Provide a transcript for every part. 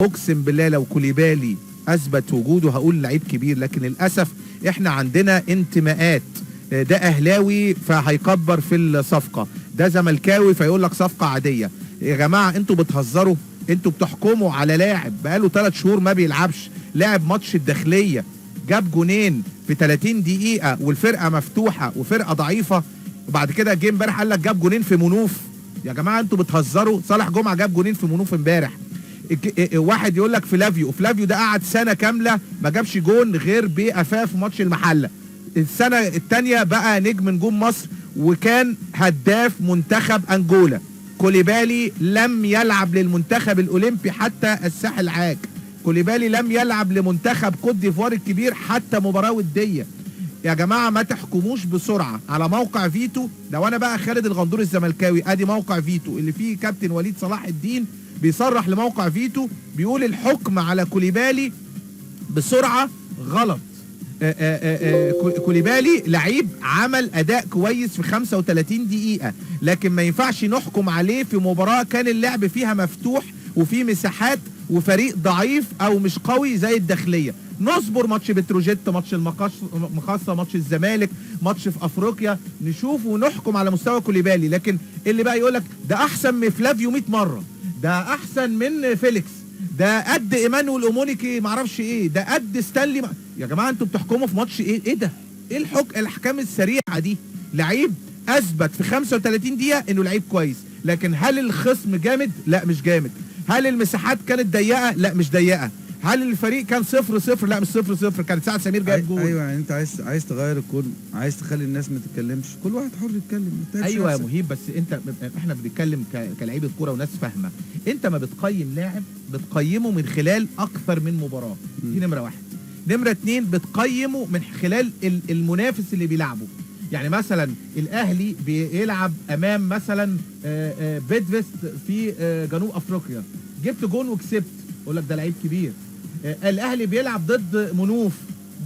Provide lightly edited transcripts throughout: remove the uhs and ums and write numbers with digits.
اقسم بالله لو كوليبالي اثبت وجوده هقول لعيب كبير، لكن للاسف احنا عندنا انتماءات. ده اهلاوي فهيكبر في الصفقه، ده زملكاوي فيقول لك صفقه عاديه. يا جماعه انتوا بتهزروا، انتوا بتحكموا على لاعب بقاله 3 شهور ما بيلعبش، لاعب ماتش الداخليه جاب جونين في 30 دقيقه والفرقه مفتوحه وفرقه ضعيفه، وبعد كده جه امبارح قال لك جاب جونين في منوف. يا جماعه انتوا بتهزروا، صالح جمعه جاب جونين في منوف امبارح. واحد يقول لك فلافيو ده قعد سنه كامله ما جابش جون غير بقفاه في ماتش المحله. السنه الثانيه بقى نجم نجوم مصر وكان هداف منتخب انجولا. كوليبالي لم يلعب للمنتخب الاولمبي حتى الساحل عاج. كوليبالي لم يلعب لمنتخب كوت ديفوار الكبير حتى مباراه وديه. يا جماعه ما تحكموش بسرعه على موقع فيتو. لو انا بقى خالد الغندور الزملكاوي، ادي موقع فيتو اللي فيه كابتن وليد صلاح الدين بيصرح لموقع فيتو بيقول الحكم على كوليبالي بسرعه غلط. كوليبالي لعيب عمل اداء كويس في 35 دقيقه، لكن ما ينفعش نحكم عليه في مباراه كان اللعب فيها مفتوح وفي مساحات وفريق ضعيف او مش قوي زي الداخليه. نصبر ماتش بتروجيت، ماتش المقاصه، ماتش الزمالك، ماتش في افريقيا، نشوف ونحكم على مستوى كوليبالي. لكن اللي بقى يقول لك ده احسن من فلافيو 100 مره، ده احسن من فيليكس، ده قد ايمانويل اومونيكي معرفش ايه، ده قد ستانلي يا جماعه انتوا بتحكموا في ماتش ايه ده؟ ايه الاحكام السريعه دي؟ لعيب اثبت في 35 دقيقه انه لعيب كويس، لكن هل الخصم جامد؟ لا مش جامد. هل المساحات كانت ضيقه؟ لا مش ضيقه. هل الفريق كان 0-0؟ لا مش 0-0، كان سعد سمير جايب جول. ايوه يعني انت عايز تغير الكل، عايز تخلي الناس ما تتكلمش، كل واحد حر يتكلم. ايوه يا مهيب، بس انت احنا بنتكلم كلاعيبه كوره وناس فاهمه. انت ما بتقيم لاعب بتقيمه من خلال اكثر من مباراه، دي نمره واحد. نمره اتنين بتقيمه من خلال المنافس اللي بيلعبه. يعني مثلا الاهلي بيلعب امام مثلا بيدفست في جنوب افريقيا، جبت جون وكسبت، اقول لك ده لعيب كبير. الاهلي بيلعب ضد منوف،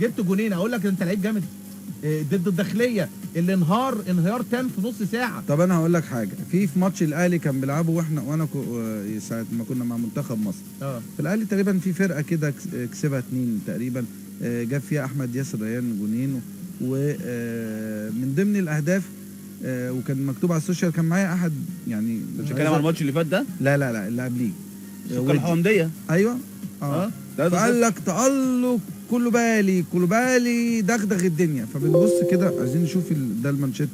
جبت جونين، اقول لك انت لعيب جامد. ضد الداخليه اللي انهيار تام في نص ساعه. طب انا هقول لك حاجه، في ماتش الاهلي كان بيلعبه وانا ساعه ما كنا مع منتخب مصر. في الاهلي تقريبا في فرقه كده كسبها 2 تقريبا، جاب فيها احمد ياسر ريان جونين، ومن ضمن الاهداف وكان مكتوب على السوشيال، كان معايا احد يعني. مش الكلام عن الماتش اللي فات ده؟ لا اللي قبليه الحمديه. ايوه فقال لك تألق كوليبالي دغدغ الدنيا. فبنبص كده عايزين نشوف ده المانشيت،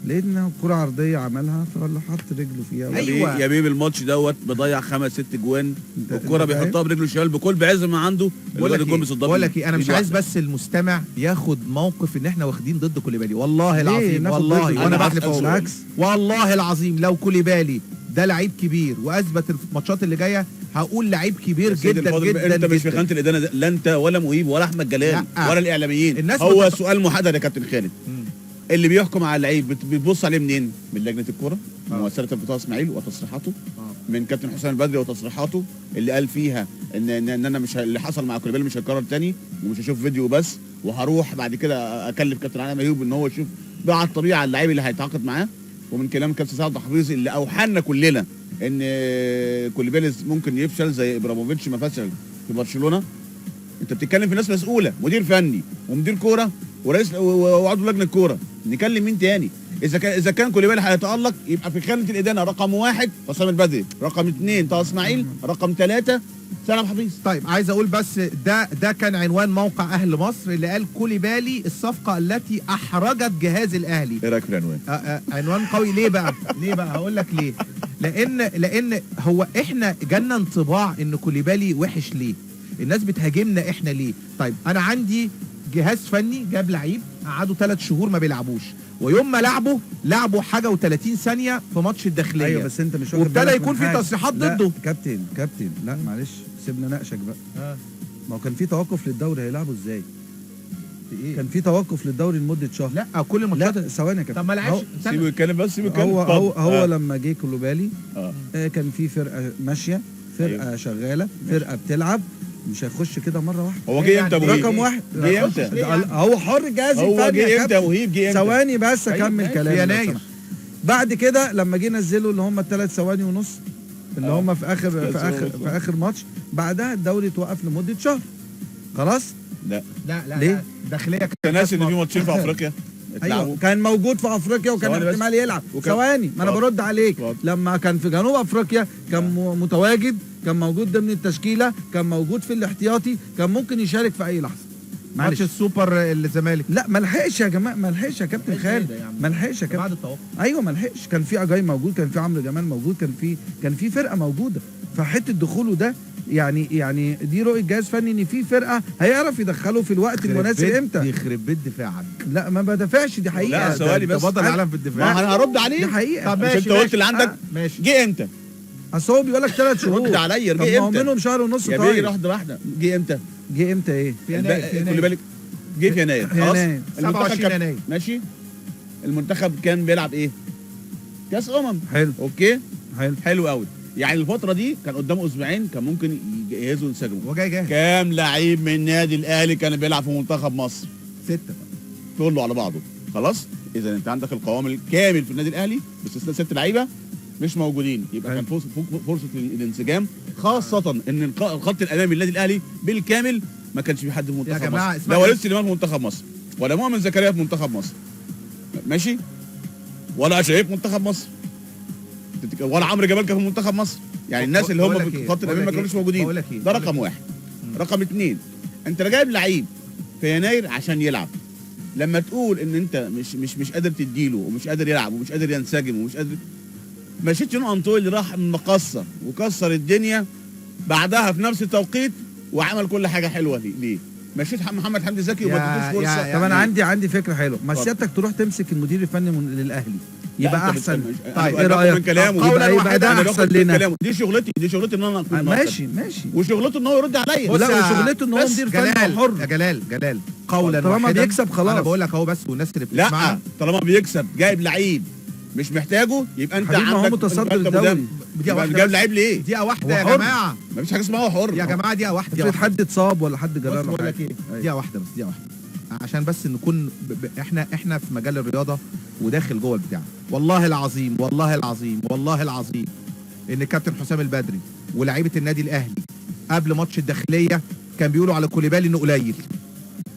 لقينا كرة عرضية عملها فاللي حط رجله فيها. ايوه يا بيبي الماتش دوت بيضيع 5-6 جوان، الكرة بيحطها برجله الشمال بكل بعز ما عنده. بقول لك ايه، انا مش عايز بس المستمع ياخد موقف ان احنا واخدين ضد كوليبالي، والله العظيم والله وانا بحلف بالعكس، والله العظيم لو كوليبالي ده لعيب كبير واثبت الماتشات اللي جايه هقول لعيب كبير جدا جدا. انت مش في خانه الادانه، لا انت ولا مهيب ولا احمد جلال ولا الاعلاميين. هو سؤال محدد يا كابتن خالد. اللي بيحكم على اللعيب بتبص عليه منين؟ من لجنه الكوره، مؤسسه الفتوى اسماعيل وتصريحاته، من كابتن حسام البدري وتصريحاته اللي قال فيها ان انا مش اللي حصل مع كوليبالي مش هيتكرر تاني، ومش هشوف فيديو بس، وهروح بعد كده اكلف كابتن علي ميوب ان هو يشوف بقى على الطبيعه اللعيب اللي هيتعاقد معاه. ومن كلام كابتن سعد حفيظ اللي اوحنا كلنا ان كوليبالي ممكن يفشل زي ابراهيموفيتش ما فشل في برشلونه. انت بتتكلم في ناس مسؤوله، مدير فني ومدير كوره ورئيس وعضو لجنه الكوره، نكلم مين تاني؟ اذا كان كوليبالي هيتالق يبقى في خانه الادانه رقم 1 حسام البدري، رقم 2 طه اسماعيل، رقم 3 سلام حفيظ. طيب عايز اقول بس ده كان عنوان موقع اهل مصر اللي قال كوليبالي الصفقه التي احرجت جهاز الاهلي. ايه رايك في العنوان؟ عنوان قوي. ليه بقى؟ هقول لك ليه. لان هو احنا جالنا انطباع ان كوليبالي وحش. ليه؟ الناس بتهاجمنا احنا ليه؟ طيب انا عندي جهاز فني جاب لعيب قعدوا 3 شهور ما بيلعبوش، ويوم ما لعبوا حاجه و30 ثانيه في ماتش الداخليه. ايوه بس انت مش واخد وابتدى يكون في تصريحات ضده. كابتن لا معلش سيبنا ناقشك بقى. ما هو كان في توقف للدوري، هيلعبوا ازاي؟ إيه؟ كان في توقف للدوري لمده شهر. لا كل الماتشات. لا ثواني يا كابتن. طب ما لعبش. سيبه يتكلم بس، سيبه يتكلم. هو لما جه كوليبالي كان في فرقه ماشيه، فرقه شغاله، فرقه بتلعب، مش هيخش كده مره واحده. هو جه امتى مهيب؟ رقم 1 جه امتى؟ هو حر جهاز الفني. هو جه امتى مهيب؟ جه امتى؟ ثواني بس اكمل كلامي. في يناير. بعد كده لما جه نزلوا اللي هم ال3 ثواني ونص، اللي هم في اخر ماتش. بعدها الدوري اتوقف لمده شهر. خلاص. لا ليه؟ داخليه انت ناسي ان في ماتشين في افريقيا ايوه كان موجود في افريقيا وكان احتمال يلعب. ثواني ما انا برد عليك. لما كان في جنوب افريقيا كان متواجد، كان موجود ضمن التشكيله، كان موجود في الاحتياطي، كان ممكن يشارك في اي لحظه. ماتش السوبر الزمالك لا ما لحقش يا جماعه، ما لحقش يا كابتن خالد، ما لحقش يا كابتن بعد التوقف. ايوه ما لحقش. كان في اجاي موجود، كان في عمرو جمال موجود، كان في فرقه موجوده. فحته دخوله ده يعني دي رؤيه جهاز فني ان في فرقه هيعرف يدخله في الوقت المناسب امتى. يخرب بيت دفاعك. لا ما بدافعش، دي حقيقه. لا ثواني بس، بطل العالم في الدفاع. ما انا هرد عليه. دي حقيقه. طب مش ماشي انت قلت اللي عندك ماشي. جه امتى؟ اصل هو بيقول لك 3 شهور. رد عليا، طب جه ما هو امتى؟ منهم شهر ونص. يا طيب بيه واحده جه امتى؟ جه امتى ايه؟ في يناير. خلي بالك جه في يناير خلاص. 27 يناير ماشي. المنتخب كان بيلعب ايه؟ كاس حلو. اوكي حلو قوي. يعني الفتره دي كان قدامه اسبوعين كان ممكن يجهزوا وينسجموا. هو جاي جاهز. كام لعيب من النادي الاهلي كان بيلعب في منتخب مصر؟ 6 كله على بعضه. خلاص. اذا انت عندك القوام الكامل في النادي الاهلي باستثناء 6 لعيبه مش موجودين، يبقى كان فرصه الانسجام، خاصه ان الخط الامامي للنادي الاهلي بالكامل ما كانش في حد في منتخب يا جماعه مصر. لا وليد سليمان في منتخب مصر، ولا مؤمن زكريا في منتخب مصر، ماشي، ولا شايف منتخب مصر، ولا عمرو جمال كان في منتخب مصر. يعني الناس اللي هم في الخط الامامي ما كانوش موجودين. ده رقم واحد. رقم 2، انت جايب لعيب في يناير عشان يلعب. لما تقول ان انت مش قادر تديله ومش قادر يلعب ومش قادر ينسجم ومش قادر، مشيت جون انطوي اللي راح من مقصه وكسر الدنيا بعدها في نفس التوقيت وعمل كل حاجه حلوه ليه؟ مشيت محمد حمدي زكي وما اديتوش فرصه. طب انا عندي فكره حلوه، ما سيادتك تروح تمسك المدير الفني للاهلي يبقى احسن. طيب ايه رايك؟ يبقى ده احسن لنا. دي شغلتي ان انا اكون ماشي وشغلته ان هو يرد عليا. لا وشغلته ان هو مدير فني حر. يا جلال قولا طالما بيكسب خلاص. انا بقول لك اهو بس، والناس اللي بتسمعنا لا طالما بيكسب جايب لعيب مش محتاجه يبقى انت عندك متصدر الدوري. جايب لعيب ليه؟ دقيقه واحده يا جماعه، مفيش حاجه اسمها هو حر يا جماعه. دقيقه واحده، افرض حد اتصاب ولا حد جرى له بقول لك ايه، دقيقه واحده بس، دقيقه واحده عشان بس نكون احنا في مجال الرياضه وداخل جوه البتاع. والله العظيم ان الكابتن حسام البدري ولاعيبه النادي الاهلي قبل ماتش الداخليه كان بيقولوا على كوليبالي انه قليل.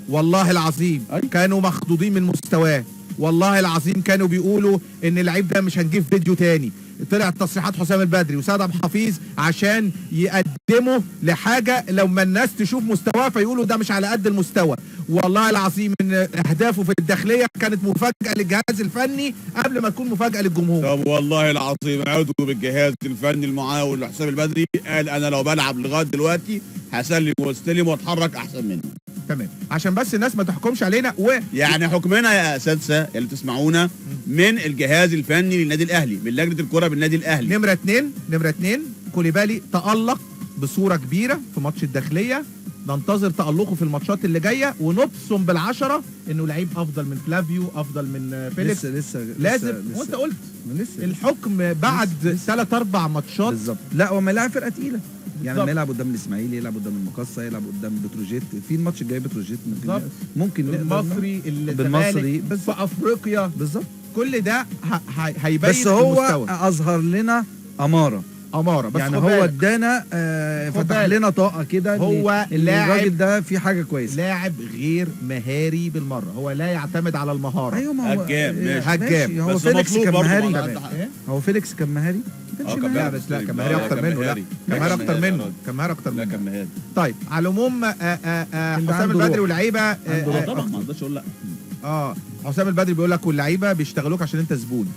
والله العظيم كانوا مخضوضين من مستواه. والله العظيم كانوا بيقولوا ان اللعيب ده مش هنجيب فيديو تاني. طلعت تصريحات حسام البدري وسيد عبد الحفيظ عشان يقدموا لحاجه لما الناس تشوف مستواه فيقولوا ده مش على قد المستوى. والله العظيم ان اهدافه في الداخليه كانت مفاجاه للجهاز الفني قبل ما تكون مفاجاه للجمهور. طب والله العظيم عضو بالجهاز الفني المعاون لحسام البدري قال انا لو بلعب لغايه دلوقتي هسلم واستلم واتحرك احسن منه. تمام، عشان بس الناس ما تحكمش علينا يعني حكمنا يا اساتذه اللي تسمعونا من الجهاز الفني للنادي الاهلي، من لجنه الكره بالنادي الاهلي. نمره 2 كوليبالي تألق بصوره كبيره في ماتش الداخليه. ننتظر تألقه في الماتشات اللي جايه ونبصم بالعشره انه لعيب افضل من فلافيو، افضل من فيليكس. لسه لازم. وانت قلت الحكم بعد 3-4 ماتشات بالظبط. لا وما يلعب فرقه تقيله، يعني لما يلعب قدام الاسماعيلي، يلعب قدام المقصه، يلعب قدام بتروجيت. في الماتش الجاي بتروجيت ممكن المصري بالمصري في افريقيا بالظبط. كل ده هيبين بس هو المستوى. اظهر لنا اماره بس يعني هو ادانا فتح لنا طاقه كده. هو الراجل ده في حاجه كويسه، لاعب غير مهاري بالمره، هو لا يعتمد على المهاره. ايوه ما هو هجام. هو فيليكس كان مهاري. هو فيليكس كان مهاري. لا بس لا كان مهاري اكتر منه. لا كان مهاري اكتر منه. كان مهاري اكتر منه. كان مهاري. طيب على العموم حسام البدري واللعيبه طبعا ما اقدرش اقول لا. حسام البدري بيقول لك واللعيبه بيشتغلوك عشان انت زبون.